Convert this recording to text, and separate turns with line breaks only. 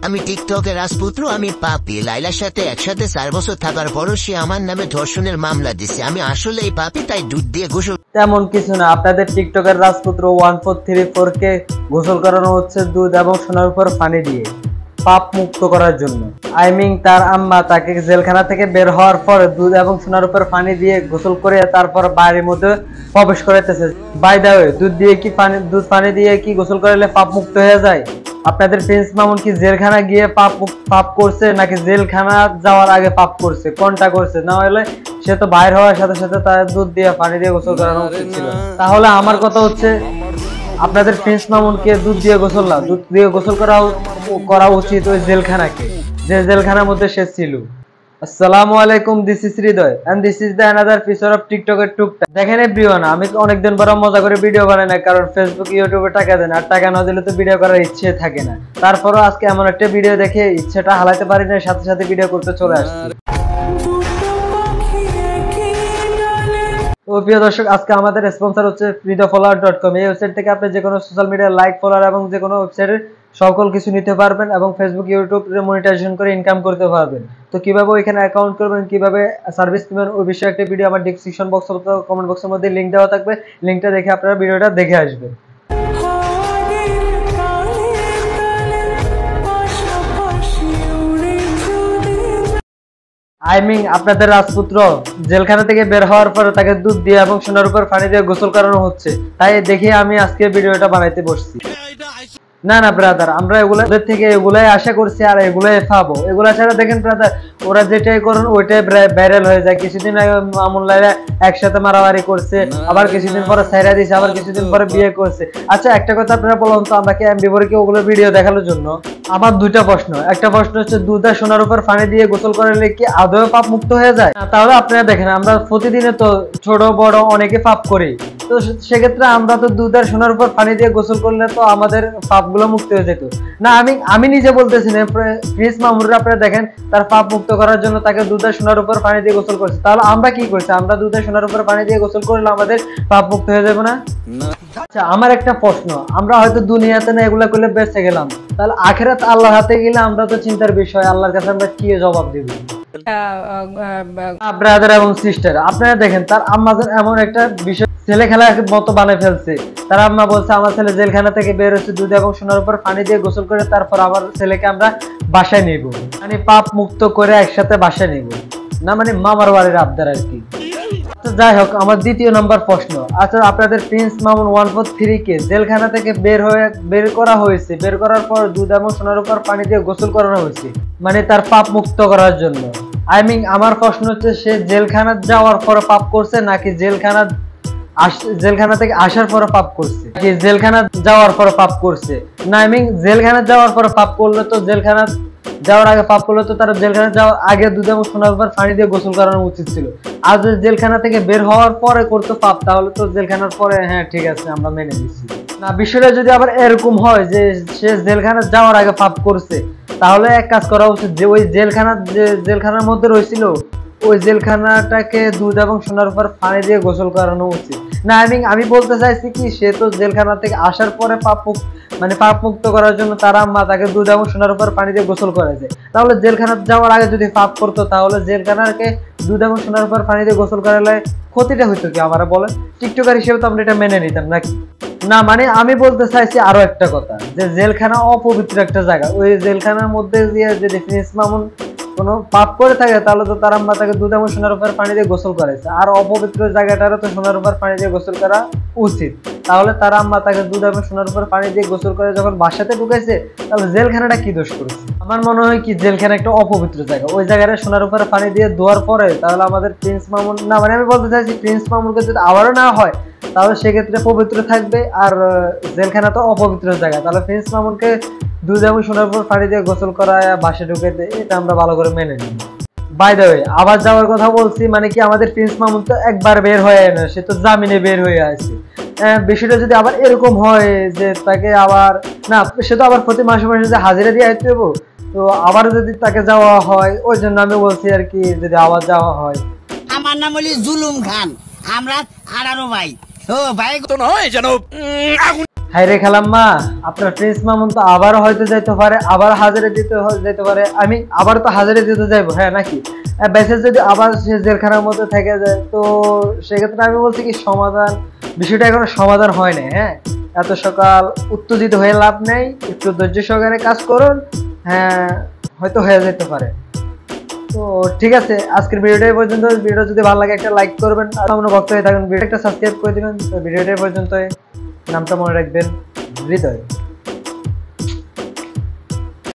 আমি টিকটকের রাজপুত্র, আমি পাপি। লাইলার সাথে একসাথে 4 বছর থাকার পরও সে আমার নামে ধর্ষণের মামলা দিছে। আমি আসলে এই পাপি, তাই দুধ দিয়ে গোসল।
তেমন কিছু না, আপনাদের টিকটকের রাজপুত্র 1434 কে গোসল করানো হচ্ছে দুধ এবং সোনার উপর পানি দিয়ে, পাপ মুক্ত করার জন্য। তার আম্মা তাকে জেলখানা থেকে বের হওয়ার পর দুধ এবং সোনার উপর পানি দিয়ে গোসল করে তারপর বাড়ির মধ্যে প্রবেশ করাইতেছে। বাই দা ওয়ে, দুধ পানি দিয়ে কি গোসল করলে পাপ মুক্ত হয়ে যায়? আপনাদের প্রিন্স মামুন কি জেলখানা গিয়ে পাপ করছে নাকি জেলখানা যাওয়ার আগে পাপ করছে? কোনটা করছে? না হলে সে তো বাইর হওয়ার সাথে সাথে তার দুধ দিয়ে পানি দিয়ে গোসল করানো উচিত ছিল। তাহলে আমার কথা হচ্ছে, আপনাদের প্রিন্স মামুনকে দুধ দিয়ে গোসল করা উচিত ওই জেলখানাকে, যে জেলখানার মধ্যে সে ছিল। আসসালামু আলাইকুম, this is Hridoy and this is the another episode of টিকটকের টুকটাক। দেখেন এভরিওয়ান, আমি অনেকদিন পর মজা করে ভিডিও বানাই না, কারণ ফেসবুক ইউটিউবে টাকা দেন, আর টাকা না দিলে তো ভিডিও করার ইচ্ছে থাকে না। তারপরও আজকে এমন একটা ভিডিও দেখে ইচ্ছেটা হালাতে পারি না, সাথে সাথে ভিডিও করতে চলে আসছি। তো প্রিয় দর্শক, আজকে আমাদের স্পন্সর হচ্ছে hridayfollower.com। এই ওয়েবসাইট থেকে আপনি যে কোনো সোশ্যাল মিডিয়া লাইক, ফলোয়ার এবং যে কোনো ওয়েবসাইটের সকল কিছু নিতে পারবেন এবং ফেসবুক ইউটিউবে মনিটাইজেশন করে ইনকাম করতে পারবেন। তো কিভাবে ওইখানে অ্যাকাউন্ট করবেন, কিভাবে সার্ভিস নেবেন, ওই বিষয়ে একটা ভিডিও আমার ডেসক্রিপশন বক্স অথবা কমেন্ট বক্সের মধ্যে লিংক দেওয়া থাকবে। লিংকটা দেখে আপনারা ভিডিওটা দেখে আসবেন। আপনাদের রাজপুত্র জেলখানা থেকে বের হওয়ার পর তাকে দুধ দিয়ে এবং সোনার উপর পানি দিয়ে গোসল করানো হচ্ছে, তাই দেখে আমি আজকে ভিডিওটা বানাইতে বসছি। না ব্রাদার, আমরা এগুলোর থেকে এগুলাই আশা করছি আর এগুলাই পাবো। এগুলা ছাড়া দেখেন ব্রাদার, ওরা যেটাই করুন ওইটাই ভাইরাল হয়ে যায়। কিছুদিন আগে মামুন লাইলা একসাথে মারামারি করছে, আবার কিছুদিন পরে ছাইরা দিছে, আবার কিছুদিন পরে বিয়ে করছে। আচ্ছা, একটা কথা আপনারা বলুন তো, আমরা কি এমবি কি ওগুলো ভিডিও দেখানোর জন্য? আমার দুইটা প্রশ্ন। একটা প্রশ্ন হচ্ছে, দুধ আর সোনার উপর পানি দিয়ে গোসল করলে কি আদৌ পাপ মুক্ত হয়ে যায়? তাহলে আপনারা দেখেন, আমরা প্রতিদিনে তো ছোট বড় অনেকে পাপ করি, তো সেক্ষেত্রে আমরা তো দুধ আর সোনার উপর পানি দিয়ে গোসল করলে তো আমাদের পাপগুলো মুক্ত হয়ে যেত না। আমি নিজে বলতেছি না, প্রিন্স মামুনরা আপনারা দেখেন তার পাপ মুক্ত করার জন্য তাকে দুধ আর সোনার উপর পানি দিয়ে গোসল করছে। তাহলে আমরা কি করছি? আমরা দুধ আর সোনার উপর পানি দিয়ে গোসল করলে আমাদের পাপ মুক্ত হয়ে যাবে না? আচ্ছা, আমার একটা প্রশ্ন, আমরা হয়তো দুনিয়াতে না এগুলা করলে বেঁচে গেলাম, তাহলে আখিরাত আল্লাহর হাতে গেলে আমরা তো চিন্তার বিষয়, আল্লাহর কাছে আমরা কি জবাব দেব? ব্রাদার এবং সিস্টার, আপনারা দেখেন তার আম্মা এমন একটা বিষয় ছেলে খেলার মতো বানিয়ে ফেলছে। তার আম্মা বলছে, আমার ছেলে জেলখানা থেকে বের হচ্ছে দুধ এবং সোনার উপর পানি দিয়ে গোসল করে, তারপর আমার ছেলেকে আমরা বাসায় নিব, মানে পাপ মুক্ত করে একসাথে বাসায় নিব, না মানে মামার বাড়ির আবদার আর কি। যাই হোক, আমার দ্বিতীয় নম্বর প্রশ্ন, আচ্ছা আপনাদের প্রিন্স মামুন 143 কে জেলখানা থেকে বের করা হয়েছে, বের করার পর দুধ এবং সোনার উপর পানি দিয়ে গোসল করানো হয়েছে, মানে তার পাপ মুক্ত করার জন্য। আমার প্রশ্ন হচ্ছে, সে জেলখানা যাওয়ার পর পাপ করছে নাকি জেলখানা থেকে আসার পর পাপ করছে? কি জেলখানা যাওয়ার পর পাপ করছে? না, জেলখানা যাওয়ার পর পাপ করলে তো, জেলখানা যাওয়ার আগে পাপ করলে তো তার জেলখানা যাওয়ার আগে দুধ এবং সোনার উপর পানি দিয়ে গোসল করানো উচিত ছিল। আর যদি জেলখানা থেকে বের হওয়ার পরে করতো পাপ, তাহলে তো জেলখানার পরে হ্যাঁ ঠিক আছে আমরা মেনে নিচ্ছি। না, বিষয়টা যদি আবার এরকম হয় যে সে জেলখানা যাওয়ার আগে পাপ করছে, তাহলে এক কাজ করা উচিত, যে ওই জেলখানার মধ্যে রয়েছিল ওই জেলখানাটাকে দুধ এবং সোনার উপর পানি দিয়ে গোসল করানো উচিত। না, আমি বলতে চাইছি কি, সে তো জেলখানা থেকে আসার পরে পাপ মুক্ত করার জন্য তার আম্মা তাকে দুধ এবং সোনার উপর পানি দিয়ে গোসল করেছে। তাহলে জেলখানা যাওয়ার আগে যদি পাপ করতো, তাহলে জেলখানাকে দুধ এবং সোনার উপর পানি দিয়ে গোসল করালে ক্ষতিটা হইতো কি? আমরা বলেন, টিকটকার হিসেবে তো আমরা এটা মেনে নিতাম নাকি? না, মানে আমি বলতে চাইছি আরো একটা কথা, যে জেলখানা অপবিত্র একটা জায়গা। ওই জেলখানার মধ্যে দিয়ে যদি প্রিন্স মামুন কোনো পাপ করে থাকে, তাহলে তো তার আম্মা তাকে দুধ এবং সোনার উপর পানি দিয়ে গোসল করেছে, আর অপবিত্র জায়গাটারও তো সোনার উপর পানি দিয়ে গোসল করা উচিত। তাহলে তার আম্মা তাকে দুধ এবং সোনার উপর পানি দিয়ে গোসল করে যখন বাসাতে ঢুকেছে, তাহলে জেলখানাটা কি দোষ করেছে? আমার মনে হয় কি, জেলখানা একটা অপবিত্র জায়গা, ওই জায়গাটা সোনার উপরে পানি দিয়ে ধোয়ার পরে তাহলে আমাদের প্রিন্স মামুন, না মানে আমি বলতে চাইছি প্রিন্স মামুনকে যদি আবারও না হয়, তাহলে সেক্ষেত্রে পবিত্র থাকবে, আর জেলখানা তো অপবিত্র জায়গা, তাহলে প্রিন্স মামুনকে দুধ এবং সোনার উপর পানি দিয়ে গোসল করায় বাসে ঢুকে দেয়, এটা আমরা ভালো করে মেনে নিই। বাই দ্য ওয়ে, আবার যাওয়ার কথা বলছি, মানে কি আমাদের প্রিন্স মামুন তো একবার বের হয়ে না, সে তো জামিনে বের হয়ে আছে। বিষয়টা যদি আবার এরকম হয় যে তাকে আবার, না সে তো আবার প্রতি মাসে মাসে যে হাজিরা দিয়ে আসতে হবে, তো আবার যদি তাকে যাওয়া হয়, ওই জন্য আমি বলছি আর কি, যদি আবার যাওয়া হয়।
আমার নাম হলি জুলুম খান, আমরা 18 ভাই। ও ভাই তো
নয় যেন হাইরে খালাম্মা, আপনার প্রিন্স মামুন তো আবারও হয়তো যাইতে পারে, আবার হাজারে যেতে পারে, আমি আবার তো হাজারে দিতে যাইবো, হ্যাঁ নাকি? বেসে যদি আবার সে জেলখানার মধ্যে থেকে যায়, তো সেক্ষেত্রে আমি বলছি কি সমাধান, বিষয়টা এখনো সমাধান হয় নাই। হ্যাঁ, এত সকাল উত্তেজিত হয়ে লাভ নেই, একটু ধৈর্য সহকারে কাজ করুন, হ্যাঁ হয়তো হয়ে যেতে পারে। তো ঠিক আছে, আজকের ভিডিওটা এই পর্যন্ত। ভিডিও যদি ভালো লাগে একটা লাইক করবেন, আর আমরা ভক্ত হয়ে থাকুন ভিডিও একটা সাবস্ক্রাইব করে দিবেন। তো ভিডিওটা এই পর্যন্তই, নামটা মনে রাখবেন, হৃদয়।